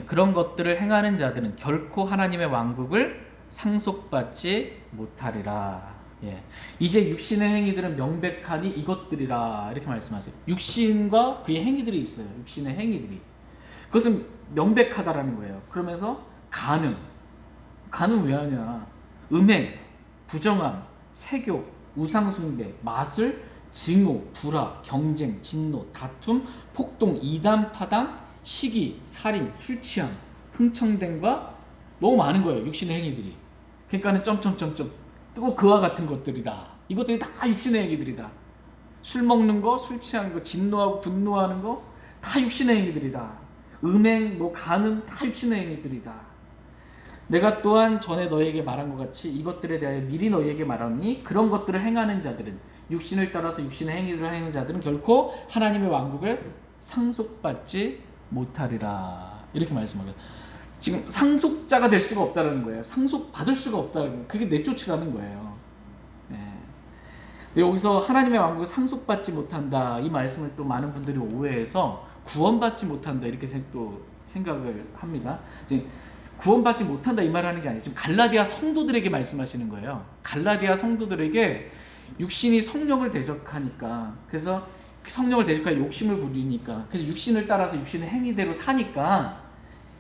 그런 것들을 행하는 자들은 결코 하나님의 왕국을 상속받지 못하리라. 이제 육신의 행위들은 명백하니 이것들이라 이렇게 말씀하세요. 육신과 그의 행위들이 있어요. 육신의 행위들이. 그것은 명백하다라는 거예요. 그러면서 간음 왜 하냐? 음행, 부정함, 세욕, 우상숭배, 마술, 증오, 불화, 경쟁, 진노, 다툼, 폭동, 이단, 파당, 시기, 살인, 술취함, 흥청됨과 너무 많은 거예요. 육신의 행위들이. 그러니까는 점점점점 또 그와 같은 것들이다. 이것들이 다 육신의 행위들이다. 술 먹는 거, 술 취하는 거, 진노하고 분노하는 거 다 육신의 행위들이다. 음행, 간음 다 육신의 행위들이다. 내가 또한 전에 너희에게 말한 것 같이 이것들에 대하여 미리 너희에게 말하니 그런 것들을 행하는 자들은 육신을 따라서 육신의 행위들을 하는 자들은 결코 하나님의 왕국을 상속받지 못하리라. 이렇게 말씀하거든요. 지금 상속자가 될 수가 없다는 거예요. 상속받을 수가 없다는 거예요. 그게 내쫓으라는 거예요. 여기서 하나님의 왕국을 상속받지 못한다 이 말씀을 또 많은 분들이 오해해서 구원받지 못한다 이렇게 또 생각을 합니다. 지금 구원받지 못한다 이 말하는 게 아니에요. 지금 갈라디아 성도들에게 말씀하시는 거예요. 갈라디아 성도들에게 육신이 성령을 대적하니까, 그래서 성령을 대적하여 욕심을 부리니까, 그래서 육신을 따라서 육신의 행위대로 사니까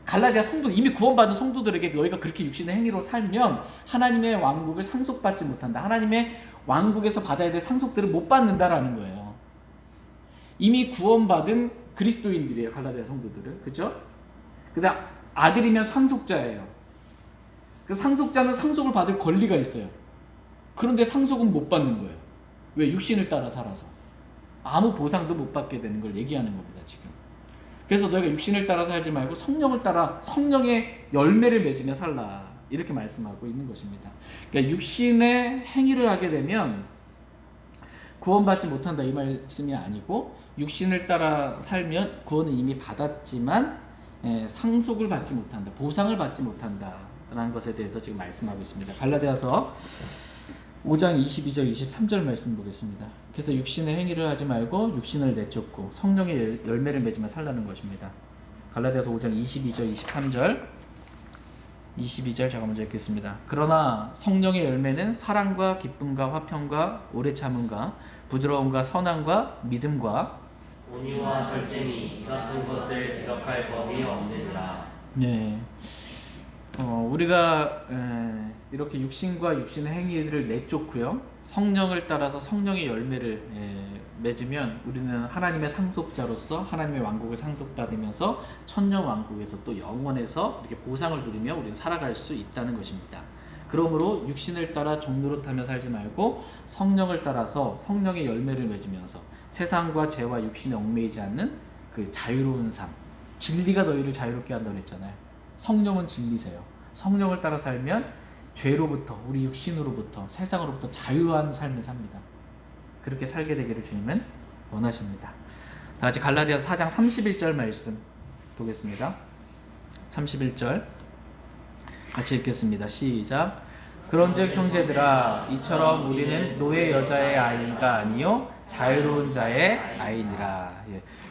갈라디아 성도들, 이미 구원받은 성도들에게 너희가 그렇게 육신의 행위로 살면 하나님의 왕국을 상속받지 못한다. 하나님의 왕국에서 받아야 될 상속들을 못 받는다라는 거예요. 이미 구원받은 그리스도인들이에요. 갈라디아 성도들은. 그죠? 그다음 아들이면 상속자예요. 그 상속자는 상속을 받을 권리가 있어요. 그런데 상속은 못 받는 거예요. 왜? 육신을 따라 살아서. 아무 보상도 못 받게 되는 걸 얘기하는 겁니다, 지금. 그래서 너희가 육신을 따라 살지 말고 성령을 따라 성령의 열매를 맺으며 살라. 이렇게 말씀하고 있는 것입니다. 그러니까 육신의 행위를 하게 되면 구원받지 못한다 이 말씀이 아니고, 육신을 따라 살면 구원은 이미 받았지만 상속을 받지 못한다, 보상을 받지 못한다 라는 것에 대해서 지금 말씀하고 있습니다. 갈라디아서 5장 22절 23절 말씀 보겠습니다. 그래서 육신의 행위를 하지 말고 육신을 내쫓고 성령의 열매를 맺으며 살라는 것입니다. 갈라디아서 5장 22절 22절 제가 먼저 읽겠습니다. 그러나 성령의 열매는 사랑과 기쁨과 화평과 오래 참음과 부드러움과 선함과 믿음과 온유와 절제니 이 같은 것을 대적할 법이 없느니라. 네. 우리가 이렇게 육신과 육신의 행위를 내쫓고요, 성령을 따라서 성령의 열매를 맺으면 우리는 하나님의 상속자로서 하나님의 왕국을 상속받으면서 천년 왕국에서 또 영원에서 이렇게 보상을 누리며 우리는 살아갈 수 있다는 것입니다. 그러므로 육신을 따라 종노릇하며 살지 말고 성령을 따라서 성령의 열매를 맺으면서 세상과 죄와 육신에 얽매이지 않는 그 자유로운 삶, 진리가 너희를 자유롭게 한다고 했잖아요. 성령은 진리세요. 성령을 따라 살면 죄로부터, 우리 육신으로부터, 세상으로부터 자유한 삶을 삽니다. 그렇게 살게 되기를 주님은 원하십니다. 다 같이 갈라디아서 4장 31절 말씀 보겠습니다. 31절 같이 읽겠습니다. 시작. 그런즉 형제들아, 이처럼 우리는 노예 여자의 아이가 아니요 자유로운 자의 아이니라.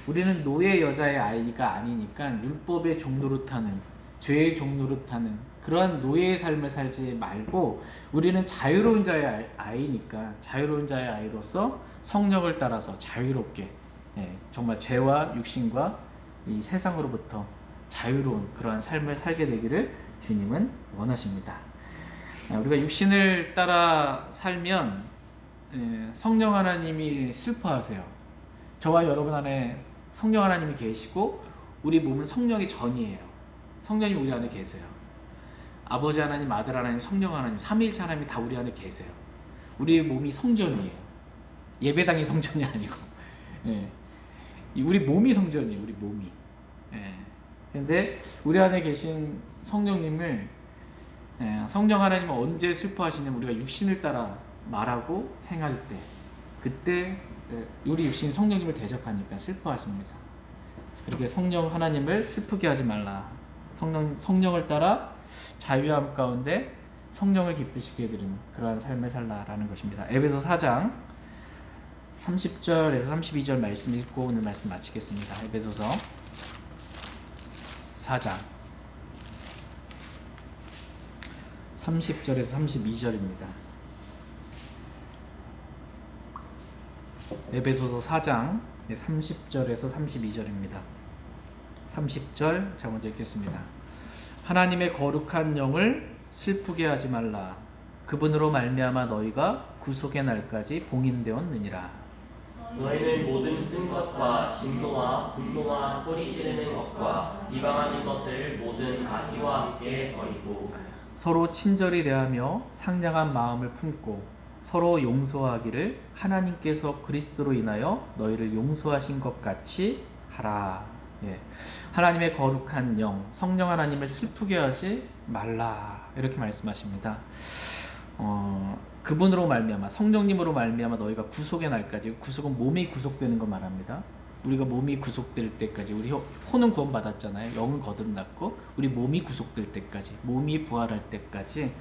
우리는 노예 여자의 아이가 아니니까 율법의 종노릇하는, 죄의 종노릇하는 그러한 노예의 삶을 살지 말고 우리는 자유로운 자의 아이니까 자유로운 자의 아이로서 성령을 따라서 자유롭게, 정말 죄와 육신과 이 세상으로부터 자유로운 그러한 삶을 살게 되기를 주님은 원하십니다. 우리가 육신을 따라 살면 성령 하나님이 슬퍼하세요. 저와 여러분 안에 성령 하나님이 계시고 우리 몸은 성령의 전이에요. 성령이 우리 안에 계세요. 아버지 하나님, 아들 하나님, 성령 하나님, 삼위일체 하나님이 다 우리 안에 계세요. 우리 몸이 성전이에요. 예배당이 성전이 아니고, 우리 몸이 성전이에요. 우리 몸이. 그런데 우리 안에 계신 성령님을, 성령 하나님은 언제 슬퍼하시냐면 우리가 육신을 따라 말하고 행할 때, 그때 우리 육신 성령님을 대적하니까 슬퍼하십니다. 그렇게 성령 하나님을 슬프게 하지 말라. 성령을 따라 자유함 가운데 성령을 기쁘시게 해드리는 그러한 삶을 살라라는 것입니다. 에베소 4장 30절에서 32절 말씀 읽고 오늘 말씀 마치겠습니다. 에베소서 4장 30절에서 32절입니다. 에베소서 4장 30절에서 32절입니다. 30절 제가 먼저 읽겠습니다. 하나님의 거룩한 영을 슬프게 하지 말라. 그분으로 말미암아 너희가 구속의 날까지 봉인되었느니라. 너희는 모든 쓴 것과 진노와 분노와 소리 지르는 것과 비방하는 것을 모든 악의와 함께 버리고 서로 친절히 대하며 상냥한 마음을 품고 서로 용서하기를 하나님께서 그리스도로 인하여 너희를 용서하신 것 같이 하라. 하나님의 거룩한 영, 성령 하나님을 슬프게 하지 말라. 이렇게 말씀하십니다. 그분으로 말미암아, 성령님으로 말미암아 너희가 구속의 날까지, 구속은 몸이 구속되는 거 말합니다. 우리가 몸이 구속될 때까지, 우리 혼은 구원받았잖아요. 영은 거듭났고 우리 몸이 구속될 때까지, 몸이 부활할 때까지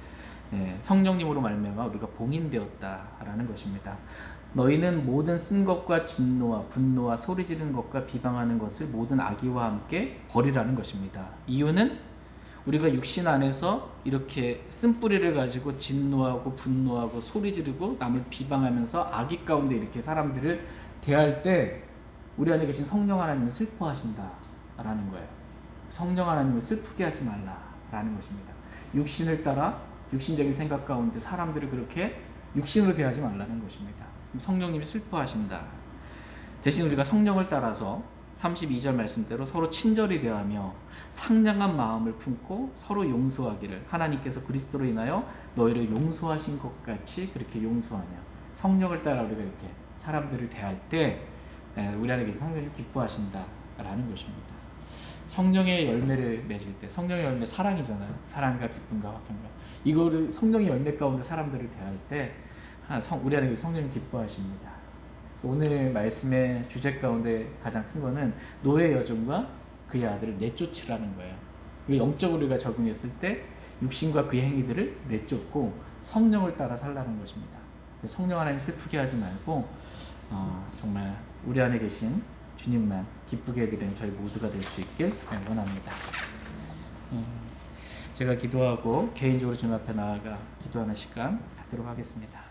성령님으로 말미암아 우리가 봉인되었다라는 것입니다. 너희는 모든 쓴 것과 진노와 분노와 소리 지르는 것과 비방하는 것을 모든 악의와 함께 버리라는 것입니다. 이유는 우리가 육신 안에서 이렇게 쓴뿌리를 가지고 진노하고 분노하고 소리 지르고 남을 비방하면서 악의 가운데 이렇게 사람들을 대할 때 우리 안에 계신 성령 하나님을 슬퍼하신다라는 거예요. 성령 하나님을 슬프게 하지 말라라는 것입니다. 육신을 따라 육신적인 생각 가운데 사람들을 그렇게 육신으로 대하지 말라는 것입니다. 성령님이 슬퍼하신다. 대신 우리가 성령을 따라서 32절 말씀대로 서로 친절히 대하며 상냥한 마음을 품고 서로 용서하기를 하나님께서 그리스도로 인하여 너희를 용서하신 것 같이 그렇게 용서하며 성령을 따라 우리가 이렇게 사람들을 대할 때 우리 안에 계신 성령이 기뻐하신다라는 것입니다. 성령의 열매를 맺을 때 성령의 열매 사랑이잖아요. 사랑과 기쁨과 화평과 이거를 성령의 열매 가운데 사람들을 대할 때 우리 안에 계신 성령이 기뻐하십니다. 오늘 말씀의 주제 가운데 가장 큰 거는 노예 여종과 그의 아들을 내쫓으라는 거예요. 영적으로 우리가 적용했을 때 육신과 그의 행위들을 내쫓고 성령을 따라 살라는 것입니다. 성령 하나님 슬프게 하지 말고 정말 우리 안에 계신 주님만 기쁘게 해드리는 저희 모두가 될 수 있길 원합니다. 제가 기도하고 개인적으로 주님 앞에 나아가 기도하는 시간 갖도록 하겠습니다.